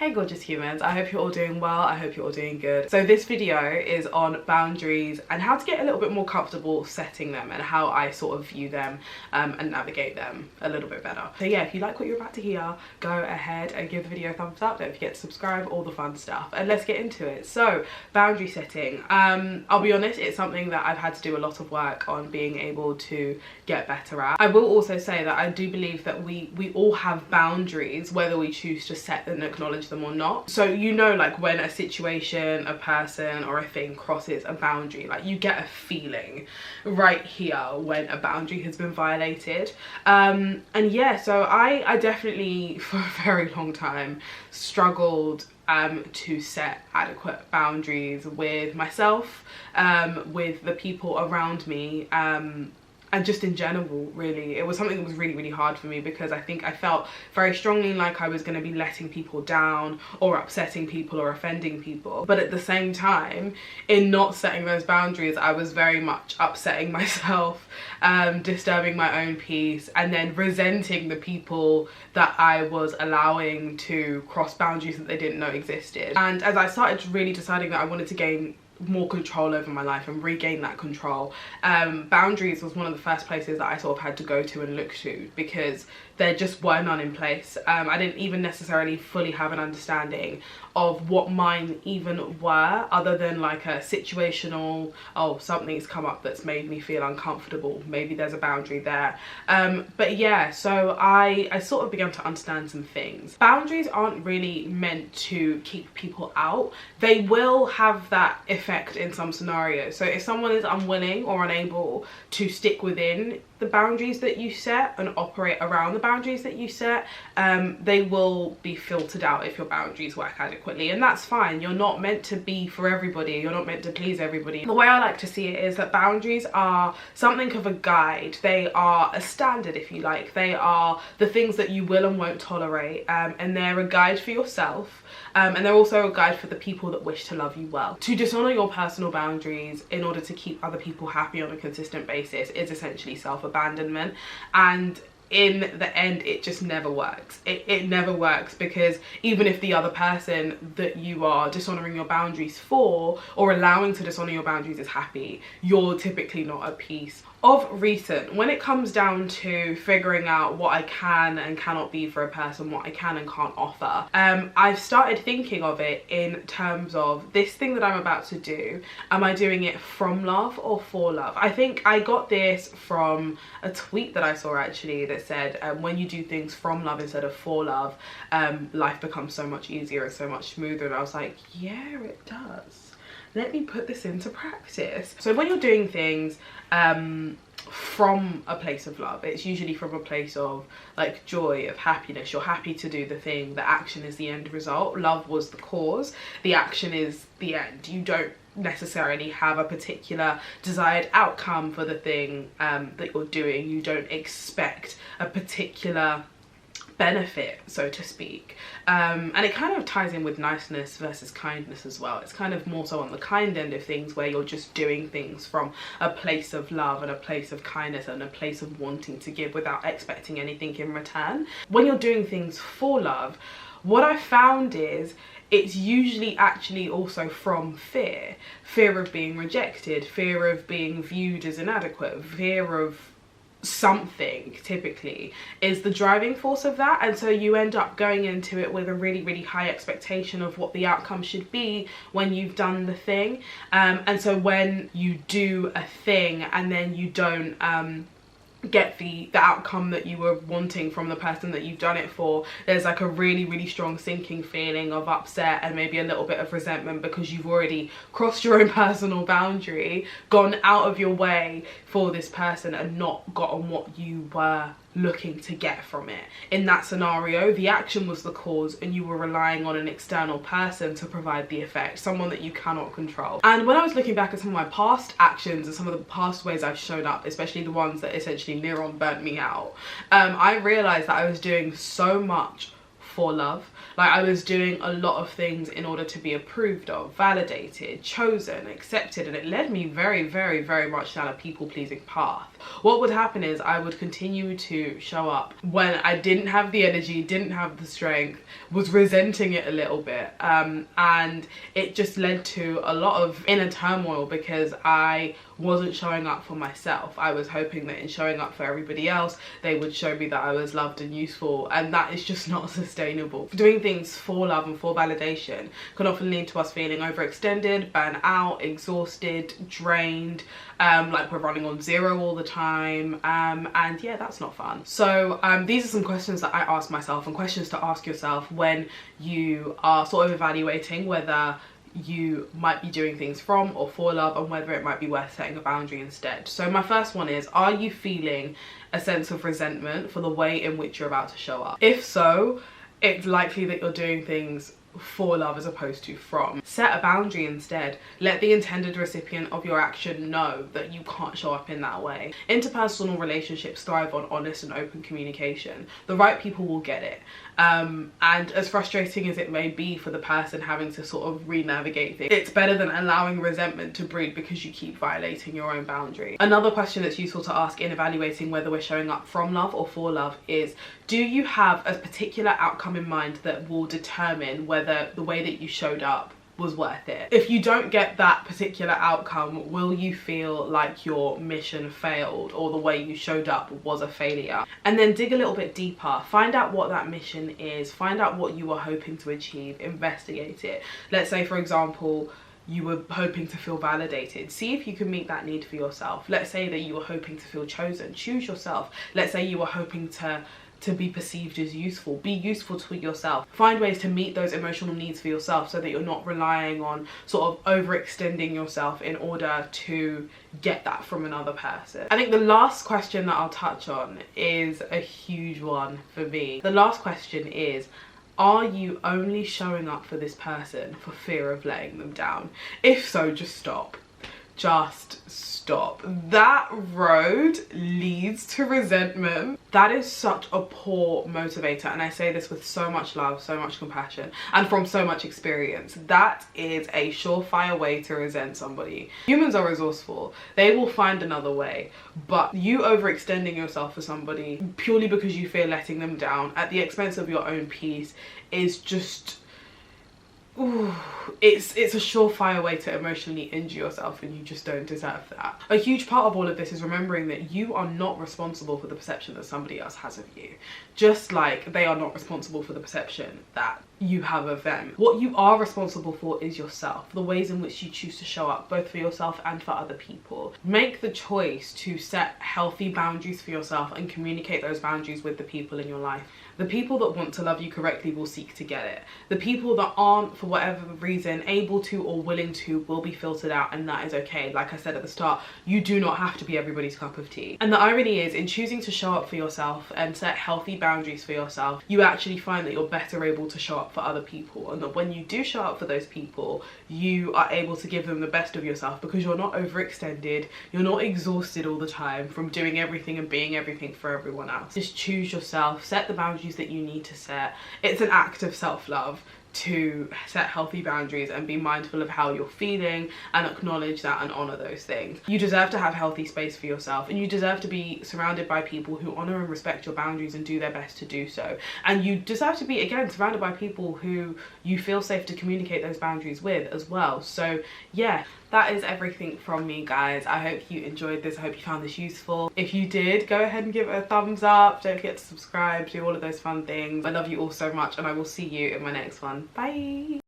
Hey gorgeous humans, I hope you're all doing well, I hope you're all doing good. So this video is on boundaries and how to get a little bit more comfortable setting them and how I sort of view them and navigate them a little bit better. So yeah, if you like what you're about to hear, go ahead and give the video a thumbs up, don't forget to subscribe, all the fun stuff, and let's get into it. So boundary setting, I'll be honest, it's something that I've had to do a lot of work on being able to get better at. I will also say that I do believe that we all have boundaries, whether we choose to set and acknowledge them or not. So you know, like when a situation, a person or a thing crosses a boundary, like you get a feeling right here when a boundary has been violated. And yeah, so I definitely for a very long time struggled to set adequate boundaries with myself, with the people around me, and just in general. Really, it was something that was really hard for me because I think I felt very strongly like I was going to be letting people down or upsetting people or offending people, but at the same time, in not setting those boundaries, I was very much upsetting myself, disturbing my own peace, and then resenting the people that I was allowing to cross boundaries that they didn't know existed. And as I started really deciding that I wanted to gain more control over my life and regain that control, boundaries was one of the first places that I sort of had to go to and look to, because there just were none in place. I didn't even necessarily fully have an understanding of what mine even were, other than like a situational, oh, something's come up that's made me feel uncomfortable, maybe there's a boundary there. But yeah, so I sort of began to understand some things. Boundaries aren't really meant to keep people out. They will have that effect in some scenarios. So if someone is unwilling or unable to stick within the boundaries that you set and operate around the boundaries that you set, they will be filtered out if your boundaries work adequately, and that's fine. You're not meant to be for everybody, you're not meant to please everybody. The way I like to see it is that boundaries are something of a guide. They are a standard, if you like. They are the things that you will and won't tolerate, and they're a guide for yourself. And they're also a guide for the people that wish to love you well. To dishonor your personal boundaries in order to keep other people happy on a consistent basis is essentially self-abandonment, and in the end it just never works. It never works, because even if the other person that you are dishonoring your boundaries for, or allowing to dishonor your boundaries, is happy, you're typically not at peace. Of recent, when it comes down to figuring out what I can and cannot be for a person, what I can and can't offer, I've started thinking of it in terms of this thing that I'm about to do. Am I doing it from love or for love? I think I got this from a tweet that I saw actually that said, when you do things from love instead of for love, life becomes so much easier and so much smoother. And I was like, yeah, it does. Let me put this into practice. So when you're doing things from a place of love, it's usually from a place of like joy, of happiness. You're happy to do the thing. The action is the end result. Love was the cause. The action is the end. You don't necessarily have a particular desired outcome for the thing that you're doing. You don't expect a particular benefit, so to speak, and it kind of ties in with niceness versus kindness as well. It's kind of more so on the kind end of things, where you're just doing things from a place of love and a place of kindness and a place of wanting to give without expecting anything in return. When you're doing things for love, what I found is it's usually actually also from fear of being rejected, fear of being viewed as inadequate, fear of something typically is the driving force of that. And so you end up going into it with a really high expectation of what the outcome should be when you've done the thing, and so when you do a thing and then you don't get the outcome that you were wanting from the person that you've done it for, there's like a really strong sinking feeling of upset and maybe a little bit of resentment, because you've already crossed your own personal boundary, gone out of your way for this person and not gotten what you were looking to get from it. In that scenario, the action was the cause and you were relying on an external person to provide the effect, someone that you cannot control. And when I was looking back at some of my past actions and some of the past ways I've shown up, especially the ones that essentially near on burnt me out, I realized that I was doing so much for love. Like, I was doing a lot of things in order to be approved of, validated, chosen, accepted, and it led me very, very, very much down a people-pleasing path. What would happen is I would continue to show up when I didn't have the energy, didn't have the strength, was resenting it a little bit, and it just led to a lot of inner turmoil because I wasn't showing up for myself. I was hoping that in showing up for everybody else, they would show me that I was loved and useful, and that is just not sustainable. Doing things for love and for validation can often lead to us feeling overextended, burnt out, exhausted, drained, like we're running on zero all the time, and yeah, that's not fun. So these are some questions that I ask myself, and questions to ask yourself when you are sort of evaluating whether you might be doing things from or for love, and whether it might be worth setting a boundary instead. So my first one is, are you feeling a sense of resentment for the way in which you're about to show up? If so, it's likely that you're doing things for love as opposed to from. Set a boundary instead. Let the intended recipient of your action know that you can't show up in that way. Interpersonal relationships thrive on honest and open communication. The right people will get it. And as frustrating as it may be for the person having to sort of re-navigate things, it's better than allowing resentment to breed because you keep violating your own boundary. Another question that's useful to ask in evaluating whether we're showing up from love or for love is, do you have a particular outcome in mind that will determine whether the way that you showed up was worth it? If you don't get that particular outcome, will you feel like your mission failed or the way you showed up was a failure? And then dig a little bit deeper. Find out what that mission is. Find out what you were hoping to achieve. Investigate it. Let's say, for example, you were hoping to feel validated. See if you can meet that need for yourself. Let's say that you were hoping to feel chosen. Choose yourself. Let's say you were hoping to be perceived as useful. Be useful to yourself. Find ways to meet those emotional needs for yourself so that you're not relying on sort of overextending yourself in order to get that from another person. I think the last question that I'll touch on is a huge one for me. The last question is, are you only showing up for this person for fear of letting them down? If so, just stop. Just stop. That road leads to resentment. That is such a poor motivator, and I say this with so much love, so much compassion, and from so much experience. That is a surefire way to resent somebody. Humans are resourceful. They will find another way, but you overextending yourself for somebody purely because you fear letting them down at the expense of your own peace is just... ooh, it's a surefire way to emotionally injure yourself, and you just don't deserve that. A huge part of all of this is remembering that you are not responsible for the perception that somebody else has of you, just like they are not responsible for the perception that you have of them. What you are responsible for is yourself, the ways in which you choose to show up, both for yourself and for other people. Make the choice to set healthy boundaries for yourself and communicate those boundaries with the people in your life. The people that want to love you correctly will seek to get it. The people that aren't, for whatever reason, able to or willing to, will be filtered out, and that is okay. Like I said at the start, you do not have to be everybody's cup of tea. And the irony is, in choosing to show up for yourself and set healthy boundaries for yourself, you actually find that you're better able to show up for other people, and that when you do show up for those people, you are able to give them the best of yourself because you're not overextended, you're not exhausted all the time from doing everything and being everything for everyone else. Just choose yourself, set the boundaries that you need to set. It's an act of self-love to set healthy boundaries and be mindful of how you're feeling and acknowledge that and honor those things. You deserve to have healthy space for yourself, and you deserve to be surrounded by people who honor and respect your boundaries and do their best to do so. And you deserve to be, again, surrounded by people who you feel safe to communicate those boundaries with as well. So yeah, that is everything from me, guys. I hope you enjoyed this. I hope you found this useful. If you did, go ahead and give it a thumbs up. Don't forget to subscribe, do all of those fun things. I love you all so much, and I will see you in my next one. Bye.